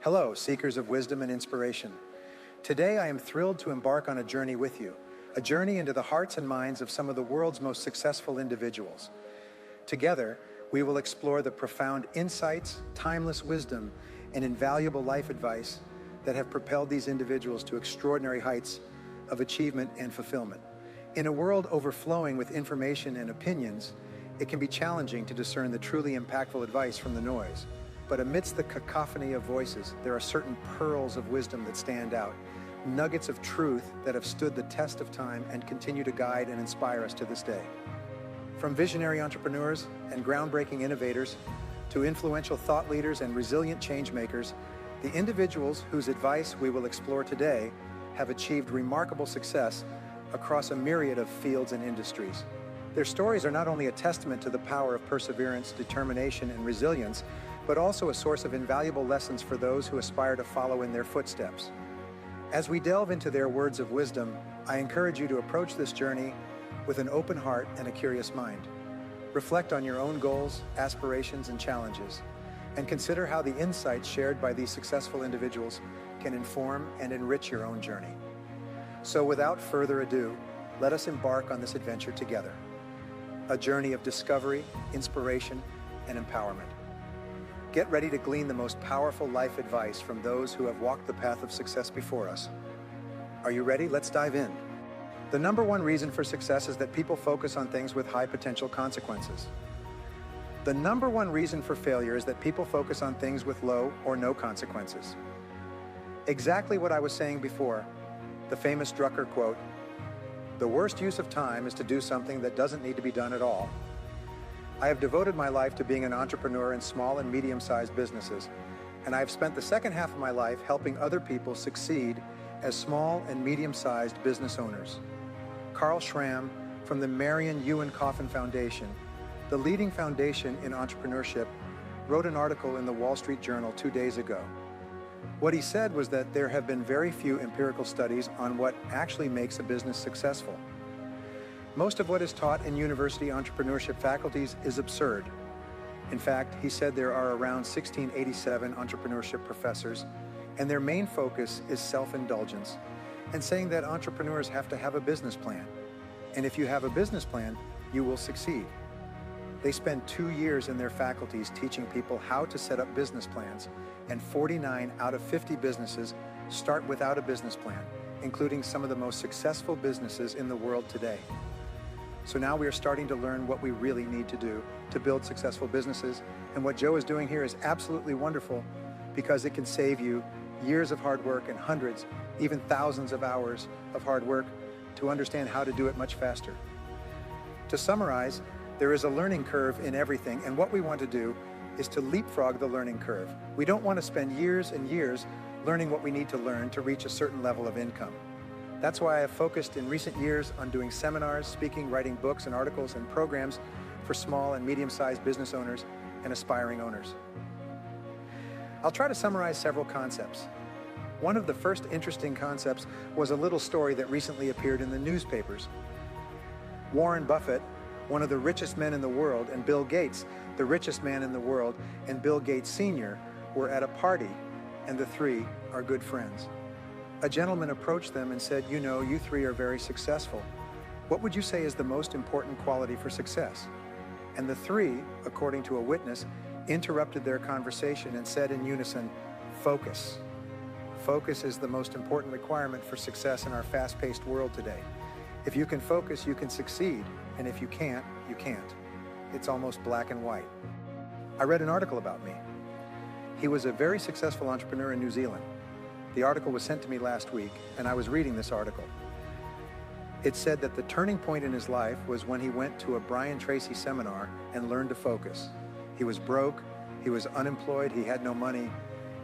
Hello, seekers of wisdom and inspiration. Today I am thrilled to embark on a journey with you, a journey into the hearts and minds of some of the world's most successful individuals. Together, we will explore the profound insights, timeless wisdom, and invaluable life advice that have propelled these individuals to extraordinary heights of achievement and fulfillment. In a world overflowing with information and opinions, it can be challenging to discern the truly impactful advice from the noise. But amidst the cacophony of voices, there are certain pearls of wisdom that stand out, nuggets of truth that have stood the test of time and continue to guide and inspire us to this day. From visionary entrepreneurs and groundbreaking innovators to influential thought leaders and resilient change makers, the individuals whose advice we will explore today have achieved remarkable success across a myriad of fields and industries. Their stories are not only a testament to the power of perseverance, determination, and resilience, but also a source of invaluable lessons for those who aspire to follow in their footsteps. As we delve into their words of wisdom, I encourage you to approach this journey with an open heart and a curious mind. Reflect on your own goals, aspirations, and challenges, and consider how the insights shared by these successful individuals can inform and enrich your own journey. So without further ado, let us embark on this adventure together. A journey of discovery, inspiration, and empowerment. Get ready to glean the most powerful life advice from those who have walked the path of success before us. Are you ready? Let's dive in. The number one reason for success is that people focus on things with high potential consequences. The number one reason for failure is that people focus on things with low or no consequences. Exactly what I was saying before, the famous Drucker quote, "The worst use of time is to do something that doesn't need to be done at all." I have devoted my life to being an entrepreneur in small and medium-sized businesses, and I have spent the second half of my life helping other people succeed as small and medium-sized business owners. Carl Schramm from the Marion Ewan Coffin Foundation, the leading foundation in entrepreneurship, wrote an article in the Wall Street Journal 2 days ago. What he said was that there have been very few empirical studies on what actually makes a business successful. Most of what is taught in university entrepreneurship faculties is absurd. In fact, he said there are around 1687 entrepreneurship professors, and their main focus is self-indulgence, and saying that entrepreneurs have to have a business plan. And if you have a business plan, you will succeed. They spend 2 years in their faculties teaching people how to set up business plans, and 49 out of 50 businesses start without a business plan, including some of the most successful businesses in the world today. So now we are starting to learn what we really need to do to build successful businesses, and what Joe is doing here is absolutely wonderful because it can save you years of hard work and hundreds, even thousands of hours of hard work to understand how to do it much faster. To summarize, there is a learning curve in everything, and what we want to do is to leapfrog the learning curve. We don't want to spend years and years learning what we need to learn to reach a certain level of income. That's why I have focused in recent years on doing seminars, speaking, writing books and articles and programs for small and medium-sized business owners and aspiring owners. I'll try to summarize several concepts. One of the first interesting concepts was a little story that recently appeared in the newspapers. Warren Buffett, one of the richest men in the world, and Bill Gates, the richest man in the world, and Bill Gates Sr. were at a party, and the three are good friends. A gentleman approached them and said, "You know, you three are very successful. What would you say is the most important quality for success?" And the three, according to a witness, interrupted their conversation and said in unison, "Focus. Focus is the most important requirement for success in our fast-paced world today. If you can focus, you can succeed, and if you can't, you can't. It's almost black and white." I read an article about me. He was a very successful entrepreneur in New Zealand. The article was sent to me last week, and I was reading this article. It said that the turning point in his life was when he went to a Brian Tracy seminar and learned to focus. He was broke, he was unemployed, he had no money,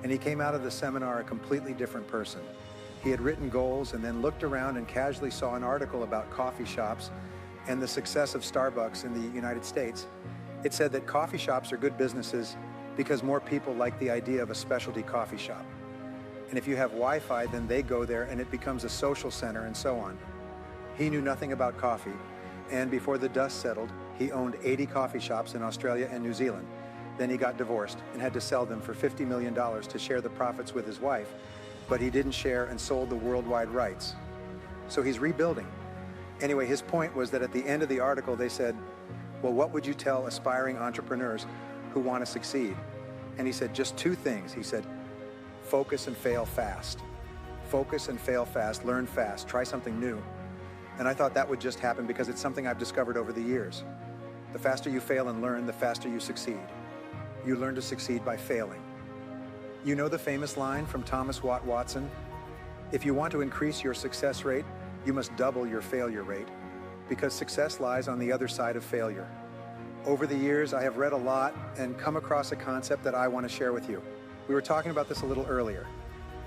and he came out of the seminar a completely different person. He had written goals and then looked around and casually saw an article about coffee shops and the success of Starbucks in the United States. It said that coffee shops are good businesses because more people like the idea of a specialty coffee shop. And if you have Wi-Fi, then they go there and it becomes a social center and so on. He knew nothing about coffee, and before the dust settled, he owned 80 coffee shops in Australia and New Zealand. Then he got divorced and had to sell them for $50 million to share the profits with his wife, but he didn't share and sold the worldwide rights. So he's rebuilding. Anyway, his point was that at the end of the article, they said, well, what would you tell aspiring entrepreneurs who want to succeed? And he said, just two things. He said, focus and fail fast. Focus and fail fast, learn fast, try something new. And I thought that would just happen because it's something I've discovered over the years. The faster you fail and learn, the faster you succeed. You learn to succeed by failing. You know the famous line from Thomas Watt Watson? If you want to increase your success rate, you must double your failure rate, because success lies on the other side of failure. Over the years, I have read a lot and come across a concept that I want to share with you. We were talking about this a little earlier.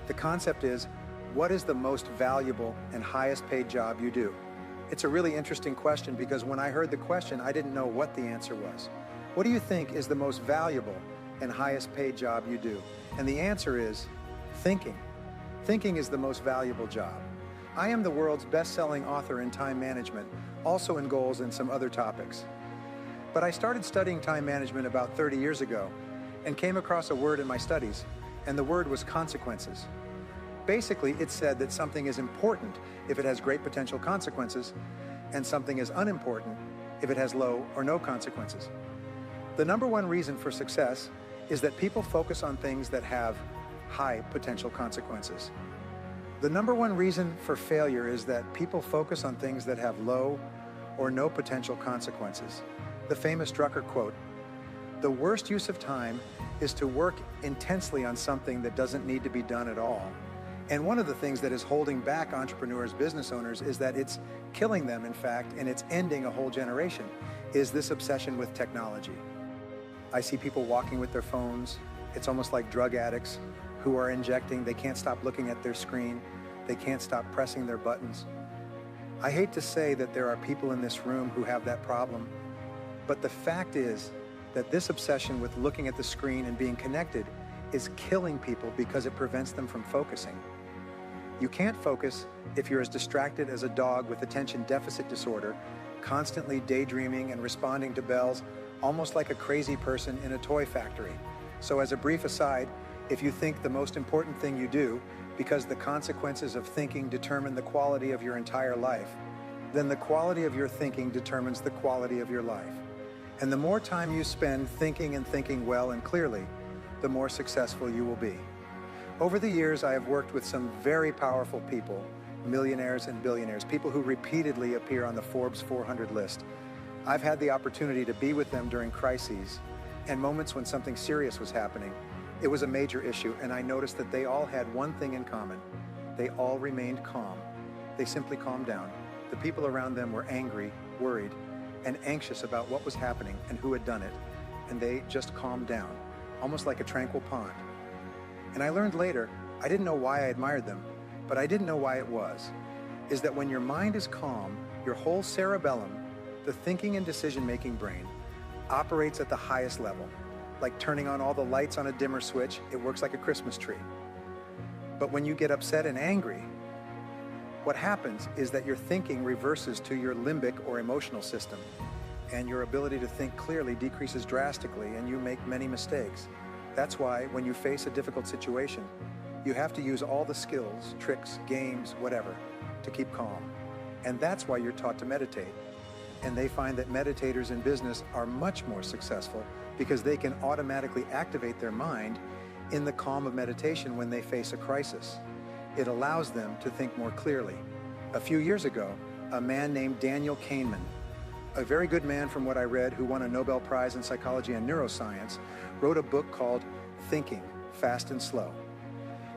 The concept is, what is the most valuable and highest paid job you do? It's a really interesting question because when I heard the question, I didn't know what the answer was. What do you think is the most valuable and highest paid job you do? And the answer is thinking. Thinking is the most valuable job. I am the world's best-selling author in time management, also in goals and some other topics. But I started studying time management about 30 years ago and came across a word in my studies, and the word was consequences. Basically, it said that something is important if it has great potential consequences, and something is unimportant if it has low or no consequences. The number one reason for success is that people focus on things that have high potential consequences. The number one reason for failure is that people focus on things that have low or no potential consequences. The famous Drucker quote, "The worst use of time is to work intensely on something that doesn't need to be done at all." And one of the things that is holding back entrepreneurs, business owners, is that it's killing them, in fact, and it's ending a whole generation, is this obsession with technology. I see people walking with their phones. It's almost like drug addicts who are injecting. They can't stop looking at their screen. They can't stop pressing their buttons. I hate to say that there are people in this room who have that problem, but the fact is that this obsession with looking at the screen and being connected is killing people because it prevents them from focusing. You can't focus if you're as distracted as a dog with attention deficit disorder, constantly daydreaming and responding to bells, almost like a crazy person in a toy factory. So as a brief aside, if you think the most important thing you do, because the consequences of thinking determine the quality of your entire life, then the quality of your thinking determines the quality of your life. And the more time you spend thinking and thinking well and clearly, the more successful you will be. Over the years, I have worked with some very powerful people, millionaires and billionaires, people who repeatedly appear on the Forbes 400 list. I've had the opportunity to be with them during crises and moments when something serious was happening. It was a major issue, and I noticed that they all had one thing in common. They all remained calm. They simply calmed down. The people around them were angry, worried, and anxious about what was happening and who had done it, and they just calmed down, almost like a tranquil pond. And I learned later, I didn't know why I admired them, but I didn't know why it was, is that when your mind is calm, your whole cerebellum, the thinking and decision-making brain, operates at the highest level. Like turning on all the lights on a dimmer switch, it works like a Christmas tree. But when you get upset and angry, what happens is that your thinking reverses to your limbic or emotional system, and your ability to think clearly decreases drastically, and you make many mistakes. That's why when you face a difficult situation, you have to use all the skills, tricks, games, whatever, to keep calm. And that's why you're taught to meditate. And they find that meditators in business are much more successful because they can automatically activate their mind in the calm of meditation when they face a crisis. It allows them to think more clearly. A few years ago, a man named Daniel Kahneman, a very good man from what I read, who won a Nobel Prize in psychology and neuroscience, wrote a book called Thinking, Fast and Slow.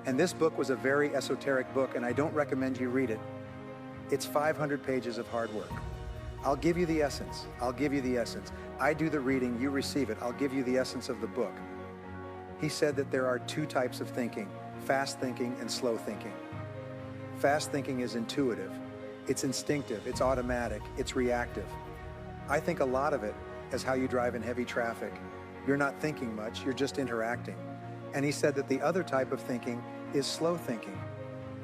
And this book was a very esoteric book, and I don't recommend you read it. It's 500 pages of hard work. I'll give you the essence. I'll give you the essence. I do the reading, you receive it. I'll give you the essence of the book. He said that there are two types of thinking, fast thinking and slow thinking. Fast thinking is intuitive. It's instinctive, it's automatic, it's reactive. I think a lot of it as how you drive in heavy traffic. You're not thinking much, you're just interacting. And he said that the other type of thinking is slow thinking.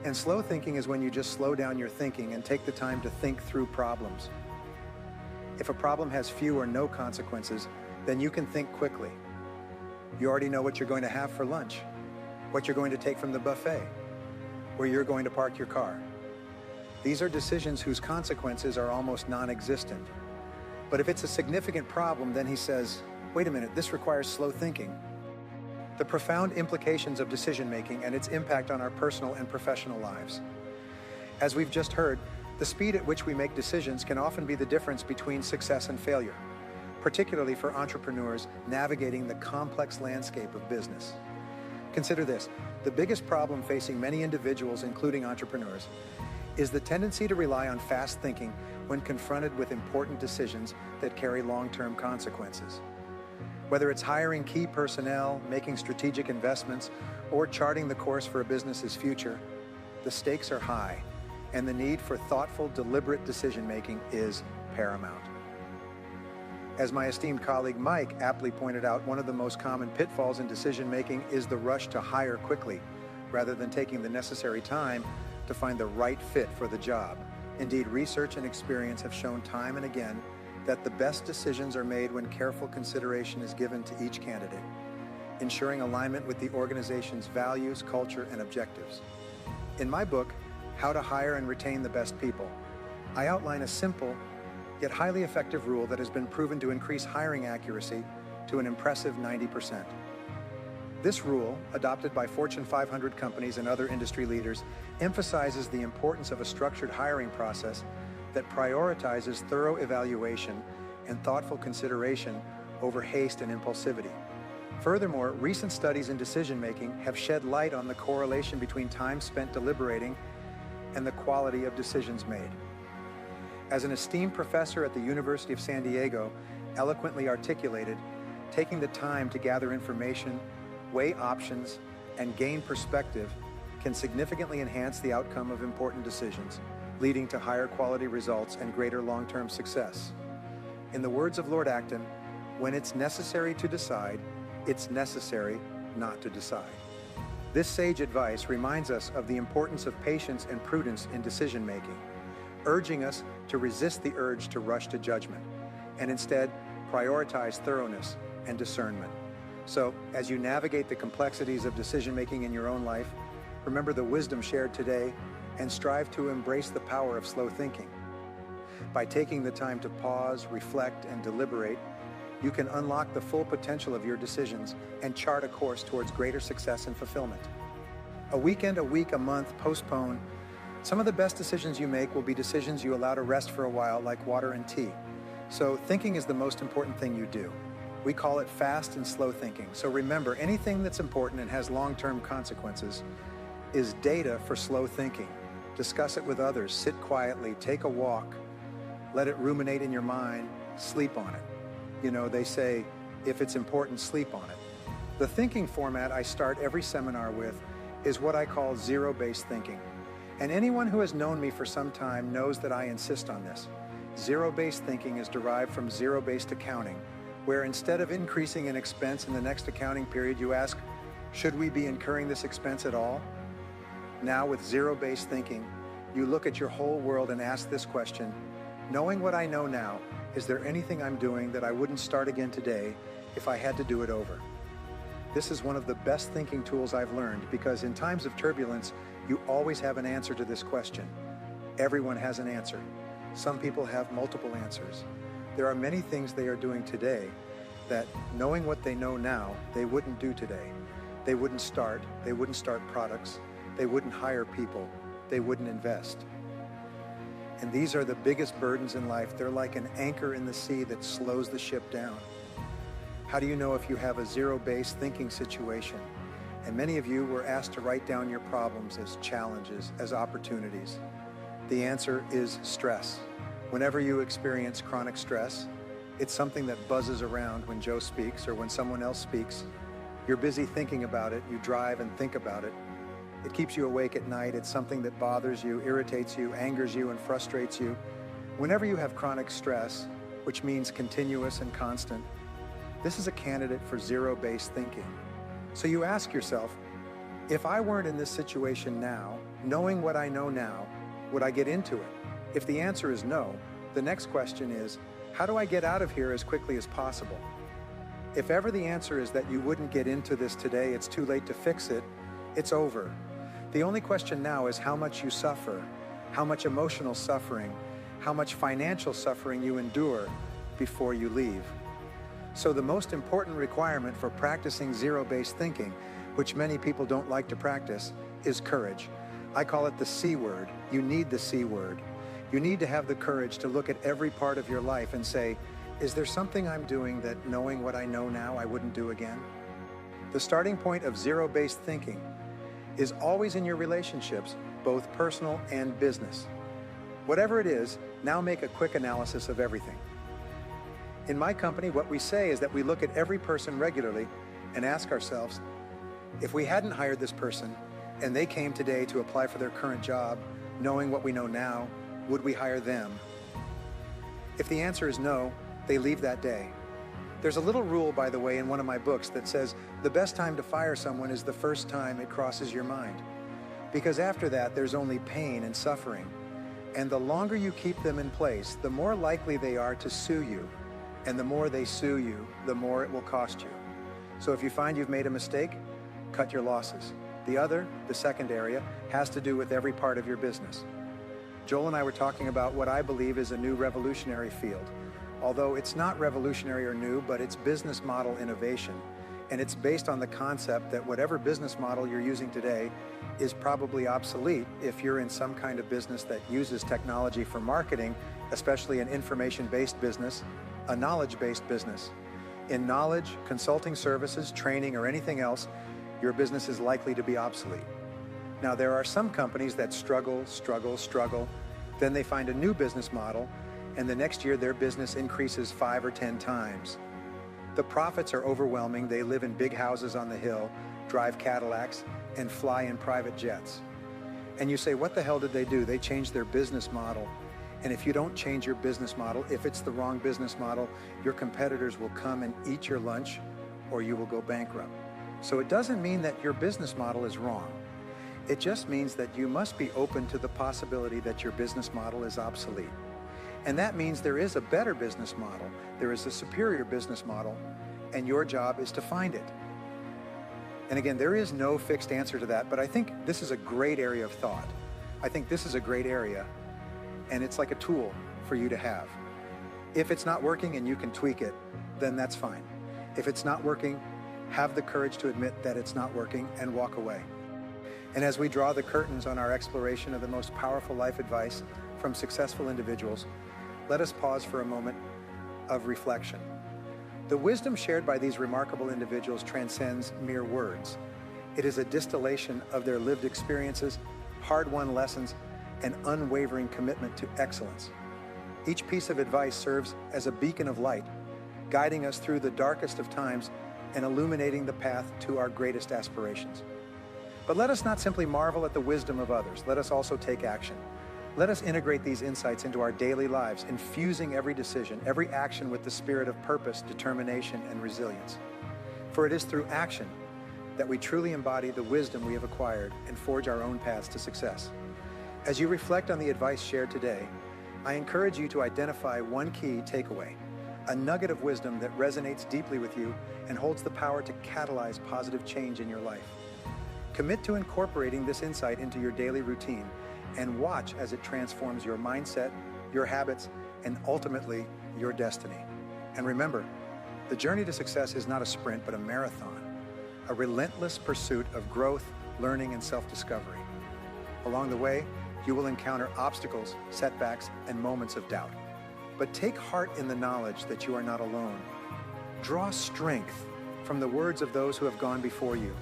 And slow thinking is when you just slow down your thinking and take the time to think through problems. If a problem has few or no consequences, then you can think quickly. You already know what you're going to have for lunch, what you're going to take from the buffet, where you're going to park your car. These are decisions whose consequences are almost non-existent. But if it's a significant problem, then he says, wait a minute, this requires slow thinking. The profound implications of decision-making and its impact on our personal and professional lives. As we've just heard, the speed at which we make decisions can often be the difference between success and failure, particularly for entrepreneurs navigating the complex landscape of business. Consider this: the biggest problem facing many individuals, including entrepreneurs, is the tendency to rely on fast thinking when confronted with important decisions that carry long-term consequences. Whether it's hiring key personnel, making strategic investments, or charting the course for a business's future, the stakes are high, and the need for thoughtful, deliberate decision-making is paramount. As my esteemed colleague Mike aptly pointed out, one of the most common pitfalls in decision-making is the rush to hire quickly, rather than taking the necessary time to find the right fit for the job. Indeed, research and experience have shown time and again that the best decisions are made when careful consideration is given to each candidate, ensuring alignment with the organization's values, culture, and objectives. In my book, How to Hire and Retain the Best People, I outline a simple yet highly effective rule that has been proven to increase hiring accuracy to an impressive 90%. This rule, adopted by Fortune 500 companies and other industry leaders, emphasizes the importance of a structured hiring process that prioritizes thorough evaluation and thoughtful consideration over haste and impulsivity. Furthermore, recent studies in decision-making have shed light on the correlation between time spent deliberating and the quality of decisions made. As an esteemed professor at the University of San Diego eloquently articulated, taking the time to gather information, weigh options, and gain perspective can significantly enhance the outcome of important decisions, leading to higher quality results and greater long-term success. In the words of Lord Acton, when it's necessary to decide, it's necessary not to decide. This sage advice reminds us of the importance of patience and prudence in decision-making, urging us to resist the urge to rush to judgment, and instead prioritize thoroughness and discernment. So, as you navigate the complexities of decision-making in your own life, remember the wisdom shared today and strive to embrace the power of slow thinking. By taking the time to pause, reflect, and deliberate, you can unlock the full potential of your decisions and chart a course towards greater success and fulfillment. A weekend, a week, a month, postpone. Some of the best decisions you make will be decisions you allow to rest for a while, like water and tea. So thinking is the most important thing you do. We call it fast and slow thinking. So remember, anything that's important and has long-term consequences is data for slow thinking. Discuss it with others, sit quietly, take a walk, let it ruminate in your mind, sleep on it. You know, they say, if it's important, sleep on it. The thinking format I start every seminar with is what I call zero-based thinking. And anyone who has known me for some time knows that I insist on this. Zero-based thinking is derived from zero-based accounting, where instead of increasing an expense in the next accounting period, you ask, should we be incurring this expense at all? Now with zero-based thinking, you look at your whole world and ask this question: knowing what I know now, is there anything I'm doing that I wouldn't start again today if I had to do it over? This is one of the best thinking tools I've learned, because in times of turbulence, you always have an answer to this question. Everyone has an answer. Some people have multiple answers. There are many things they are doing today that, knowing what they know now, they wouldn't do today. They wouldn't start products, they wouldn't hire people, they wouldn't invest. And these are the biggest burdens in life. They're like an anchor in the sea that slows the ship down. How do you know if you have a zero-based thinking situation? And many of you were asked to write down your problems as challenges, as opportunities. The answer is stress. Whenever you experience chronic stress, it's something that buzzes around when Joe speaks or when someone else speaks. You're busy thinking about it, you drive and think about it. It keeps you awake at night. It's something that bothers you, irritates you, angers you, and frustrates you. Whenever you have chronic stress, which means continuous and constant, this is a candidate for zero-based thinking. So you ask yourself, if I weren't in this situation now, knowing what I know now, would I get into it? If the answer is no, the next question is, how do I get out of here as quickly as possible? If ever the answer is that you wouldn't get into this today, it's too late to fix it, it's over. The only question now is how much you suffer, how much emotional suffering, how much financial suffering you endure before you leave. So the most important requirement for practicing zero-based thinking, which many people don't like to practice, is courage. I call it the C word. You need the C word. You need to have the courage to look at every part of your life and say, is there something I'm doing that, knowing what I know now, I wouldn't do again? The starting point of zero-based thinking is always in your relationships, both personal and business. Whatever it is, now make a quick analysis of everything. In my company, what we say is that we look at every person regularly and ask ourselves, if we hadn't hired this person and they came today to apply for their current job, knowing what we know now, would we hire them? If the answer is no, they leave that day. There's a little rule, by the way, in one of my books that says the best time to fire someone is the first time it crosses your mind. Because after that, there's only pain and suffering. And the longer you keep them in place, the more likely they are to sue you. And the more they sue you, the more it will cost you. So if you find you've made a mistake, cut your losses. The second area, has to do with every part of your business. Joel and I were talking about what I believe is a new revolutionary field. Although it's not revolutionary or new, but it's business model innovation. And it's based on the concept that whatever business model you're using today is probably obsolete if you're in some kind of business that uses technology for marketing, especially an information-based business, a knowledge-based business. In knowledge, consulting services, training, or anything else, your business is likely to be obsolete. Now, there are some companies that struggle, then they find a new business model, and the next year their business increases 5 or 10 times. The profits are overwhelming. They live in big houses on the hill, drive Cadillacs, and fly in private jets. And you say, what the hell did they do? They changed their business model. And if you don't change your business model, if it's the wrong business model, your competitors will come and eat your lunch, or you will go bankrupt. So it doesn't mean that your business model is wrong. It just means that you must be open to the possibility that your business model is obsolete. And that means there is a better business model, there is a superior business model, and your job is to find it. And again, there is no fixed answer to that, but I think this is a great area of thought. I think this is a great area, and it's like a tool for you to have. If it's not working and you can tweak it, then that's fine. If it's not working, have the courage to admit that it's not working and walk away. And as we draw the curtains on our exploration of the most powerful life advice from successful individuals, let us pause for a moment of reflection. The wisdom shared by these remarkable individuals transcends mere words. It is a distillation of their lived experiences, hard-won lessons, and unwavering commitment to excellence. Each piece of advice serves as a beacon of light, guiding us through the darkest of times and illuminating the path to our greatest aspirations. But let us not simply marvel at the wisdom of others. Let us also take action. Let us integrate these insights into our daily lives, infusing every decision, every action with the spirit of purpose, determination, and resilience. For it is through action that we truly embody the wisdom we have acquired and forge our own paths to success. As you reflect on the advice shared today, I encourage you to identify one key takeaway, a nugget of wisdom that resonates deeply with you and holds the power to catalyze positive change in your life. Commit to incorporating this insight into your daily routine and watch as it transforms your mindset, your habits, and ultimately your destiny. And remember, the journey to success is not a sprint, but a marathon, a relentless pursuit of growth, learning, and self-discovery. Along the way, you will encounter obstacles, setbacks, and moments of doubt. But take heart in the knowledge that you are not alone. Draw strength from the words of those who have gone before you,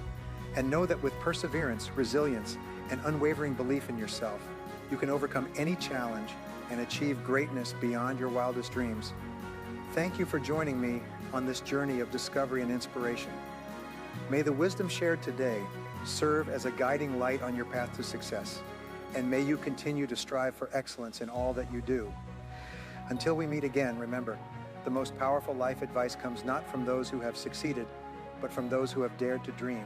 and know that with perseverance, resilience, and unwavering belief in yourself, you can overcome any challenge and achieve greatness beyond your wildest dreams. Thank you for joining me on this journey of discovery and inspiration. May the wisdom shared today serve as a guiding light on your path to success, and may you continue to strive for excellence in all that you do. Until we meet again, remember, the most powerful life advice comes not from those who have succeeded, but from those who have dared to dream.